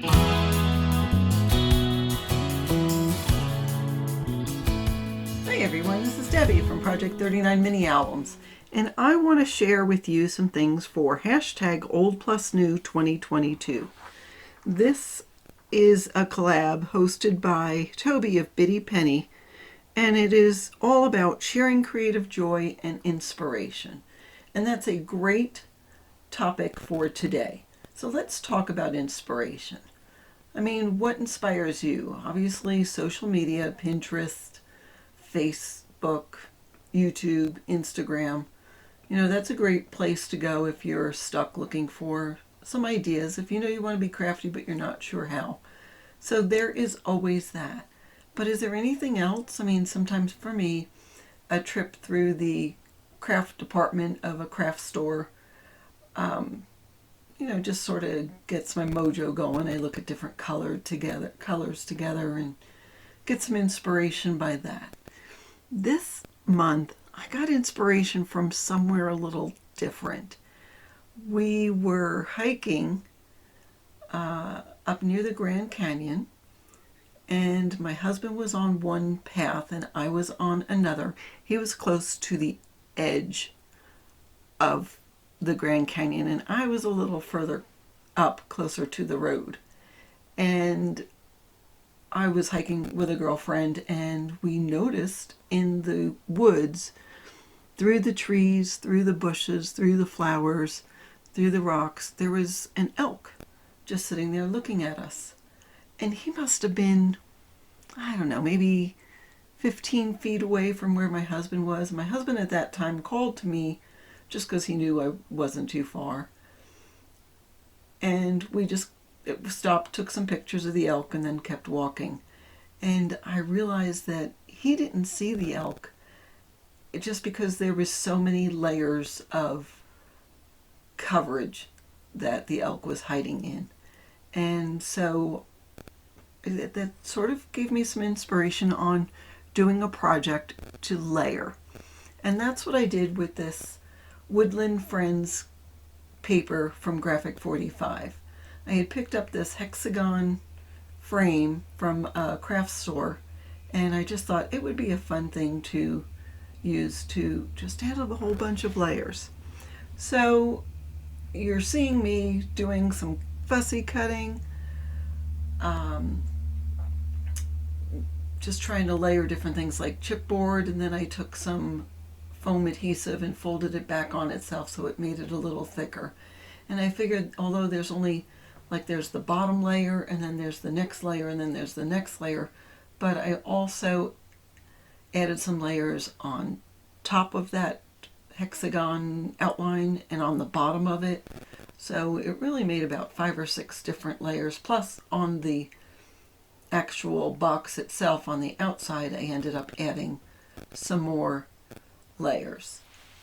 Hi everyone, this is Debbie from Project 39 Mini Albums, and I want to share with you some things for hashtag Old Plus New 2022. This is a collab hosted by Toby of Bitty Penny, and it is all about sharing creative joy and inspiration. And that's a great topic for today. So let's talk about inspiration. I mean, what inspires you? Obviously, social media, Pinterest, Facebook, YouTube, Instagram. That's a great place to go if you're stuck looking for some ideas, if you know you want to be crafty but you're not sure how. So there is always that. But is there anything else? I mean, sometimes for me, a trip through the craft department of a craft store, just sort of gets my mojo going. I look at different colors together and get some inspiration by that. This month, I got inspiration from somewhere a little different. We were hiking up near the Grand Canyon, and my husband was on one path and I was on another. He was close to the edge of the Grand Canyon, and I was a little further up, closer to the road. And I was hiking with a girlfriend, and we noticed in the woods, through the trees, through the bushes, through the flowers, through the rocks, there was an elk just sitting there looking at us. And he must have been, I don't know, maybe 15 feet away from where my husband was. My husband at that time called to me just because he knew I wasn't too far. And we just stopped, took some pictures of the elk, and then kept walking. And I realized that he didn't see the elk just because there was so many layers of coverage that the elk was hiding in. And so that sort of gave me some inspiration on doing a project to layer. And that's what I did with this Woodland Friends paper from Graphic45. I had picked up this hexagon frame from a craft store, and I just thought it would be a fun thing to use to just add a whole bunch of layers. So you're seeing me doing some fussy cutting, just trying to layer different things like chipboard, and then I took some foam adhesive and folded it back on itself so it made it a little thicker. And I figured, although there's only, there's the bottom layer, and then there's the next layer, and then there's the next layer, but I also added some layers on top of that hexagon outline and on the bottom of it. So it really made about 5 or 6 different layers. Plus on the actual box itself on the outside, I ended up adding some more layers.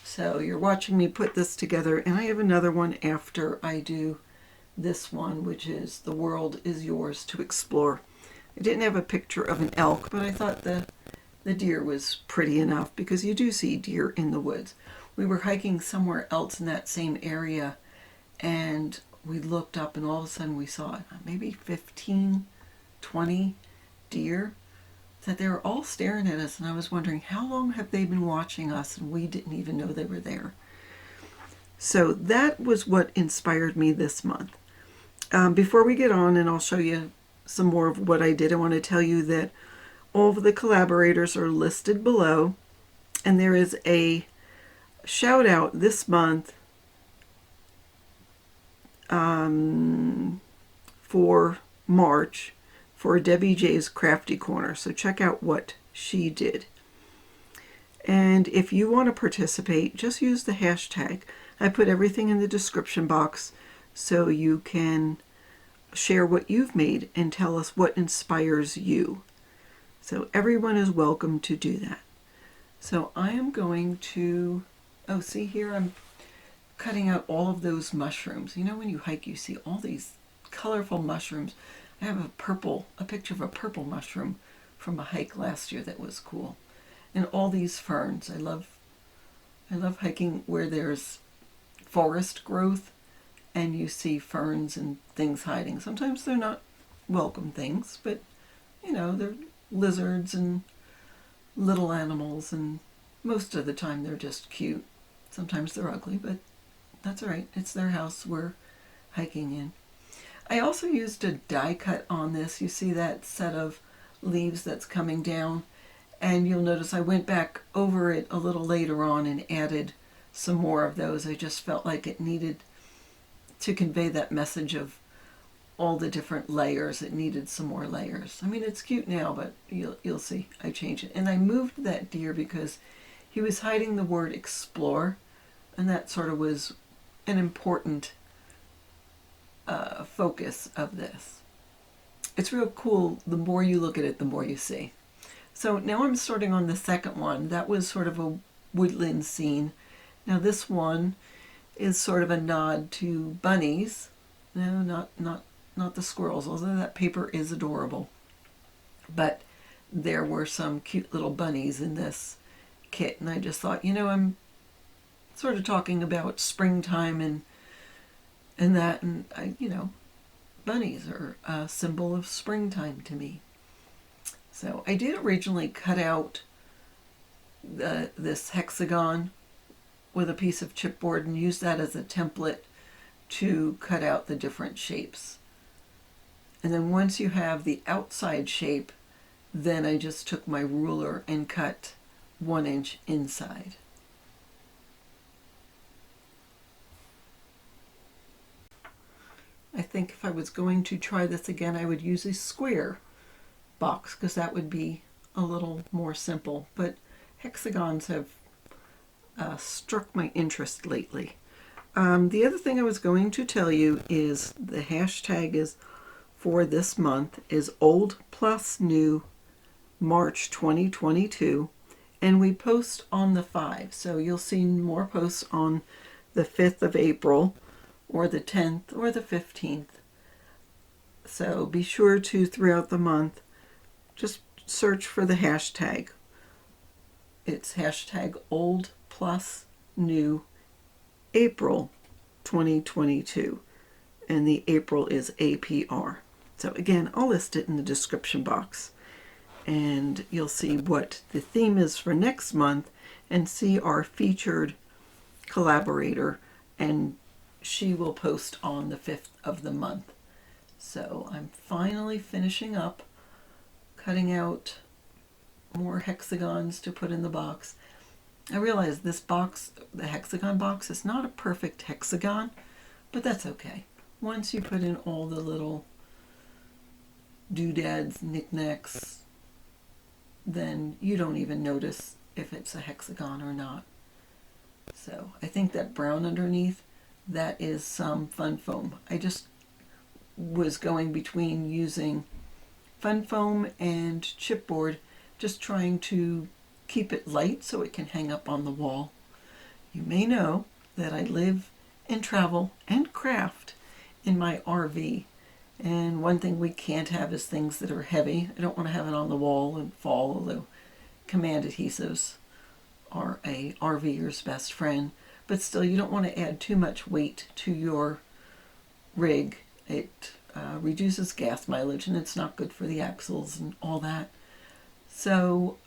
So you're watching me put this together, and I have another one after I do this one, which is The World is Yours to Explore. I didn't have a picture of an elk, but I thought the deer was pretty enough because you do see deer in the woods. We were hiking somewhere else in that same area, and we looked up, and all of a sudden we saw maybe 15, 20 deer, that they were all staring at us, and I was wondering how long have they been watching us and we didn't even know they were there. So that was what inspired me this month. Before we get on, and I'll show you some more of what I did, I want to tell you that all of the collaborators are listed below, and there is a shout out this month for March for Debbie J's Crafty Corner. So check out what she did. And if you want to participate, just use the hashtag. I put everything in the description box so you can share what you've made and tell us what inspires you. So everyone is welcome to do that. So I am going to, see here I'm cutting out all of those mushrooms. You know, when you hike, you see all these colorful mushrooms. I have a picture of a purple mushroom from a hike last year that was cool. And all these ferns. I love hiking where there's forest growth and you see ferns and things hiding. Sometimes they're not welcome things, but you know, they're lizards and little animals, and most of the time they're just cute. Sometimes they're ugly, but that's all right. It's their house we're hiking in. I also used a die cut on this. You see that set of leaves that's coming down, and you'll notice I went back over it a little later on and added some more of those. I just felt like it needed to convey that message of all the different layers. It needed some more layers. I mean, it's cute now, but you'll see I changed it. And I moved that deer because he was hiding the word explore, and that sort of was an important focus of this. It's real cool. The more you look at it, the more you see. So now I'm starting on the second one. That was sort of a woodland scene. Now this one is sort of a nod to bunnies. No, not the squirrels, although that paper is adorable. But there were some cute little bunnies in this kit, and I just thought, you know, I'm sort of talking about springtime and that, and you know, bunnies are a symbol of springtime to me. So I did originally cut out this hexagon with a piece of chipboard and use that as a template to cut out the different shapes. And then once you have the outside shape, then I just took my ruler and cut 1 inch inside. I think if I was going to try this again, I would use a square box because that would be a little more simple. But hexagons have struck my interest lately. The other thing I was going to tell you is the hashtag is for this month is Old Plus New March 2022, and we post on the 5. So you'll see more posts on the 5th of April or the 10th or the 15th. So be sure to, throughout the month, just search for the hashtag. It's hashtag Old Plus New April 2022, and the April is APR. So again, I'll list it in the description box, and you'll see what the theme is for next month and see our featured collaborator, and she will post on the 5th of the month. So I'm finally finishing up cutting out more hexagons to put in the box. I realize this box, the hexagon box, is not a perfect hexagon, but that's okay. Once you put in all the little doodads, knickknacks, then you don't even notice if it's a hexagon or not. So I think that brown underneath, that is some fun foam. I just was going between using fun foam and chipboard, just trying to keep it light so it can hang up on the wall. You may know that I live and travel and craft in my RV, and one thing we can't have is things that are heavy. I don't want to have it on the wall and fall, although command adhesives are a RVer's best friend. But still, you don't want to add too much weight to your rig. It reduces gas mileage, and it's not good for the axles and all that. So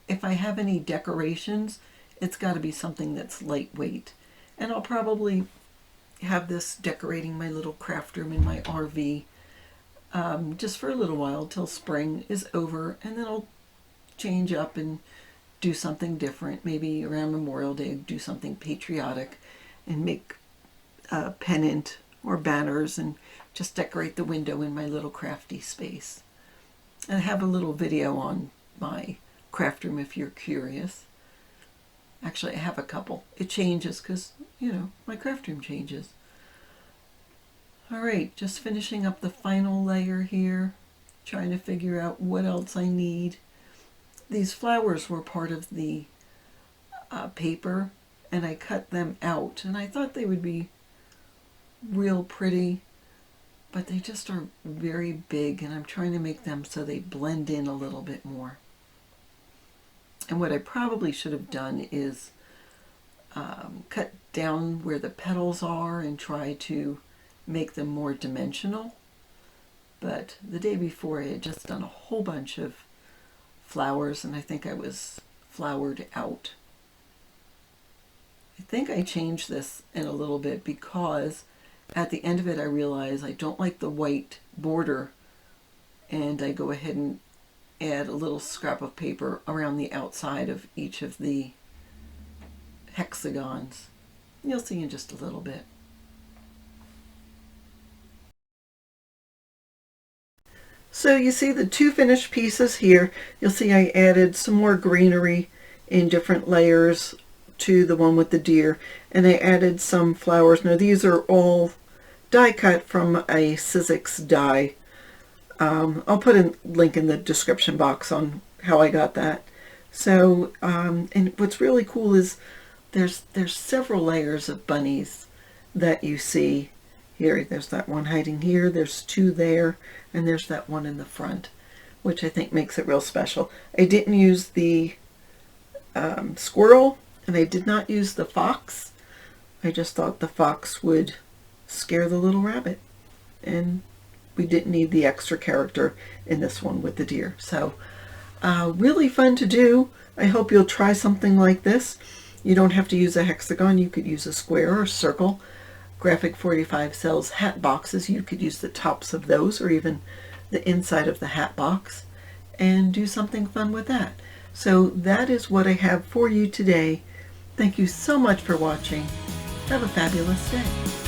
if I have any decorations, it's got to be something that's lightweight. And I'll probably have this decorating my little craft room in my RV just for a little while till spring is over, and then I'll change up and do something different. Maybe around Memorial Day, do something patriotic and make a pennant or banners and just decorate the window in my little crafty space. And I have a little video on my craft room if you're curious. Actually, I have a couple. It changes because, you know, my craft room changes. All right, just finishing up the final layer here, trying to figure out what else I need. These flowers were part of the paper, and I cut them out, and I thought they would be real pretty, but they just are very big, and I'm trying to make them so they blend in a little bit more. And what I probably should have done is cut down where the petals are and try to make them more dimensional. But the day before I had just done a whole bunch of flowers, and I think I was flowered out. I think I changed this in a little bit because at the end of it I realized I don't like the white border, and I go ahead and add a little scrap of paper around the outside of each of the hexagons. You'll see in just a little bit. So you see the two finished pieces here. You'll see I added some more greenery in different layers to the one with the deer, and I added some flowers. Now these are all die cut from a Sizzix die. I'll put a link in the description box on how I got that. So, and what's really cool is there's several layers of bunnies that you see here. There's that one hiding here, there's two there, and there's that one in the front, which I think makes it real special. I didn't use the squirrel, and I did not use the fox. I just thought the fox would scare the little rabbit, and we didn't need the extra character in this one with the deer. So really fun to do. I hope you'll try something like this. You don't have to use a hexagon. You could use a square or a circle. Graphic45 sells hat boxes. You could use the tops of those or even the inside of the hat box and do something fun with that. So that is what I have for you today. Thank you so much for watching. Have a fabulous day.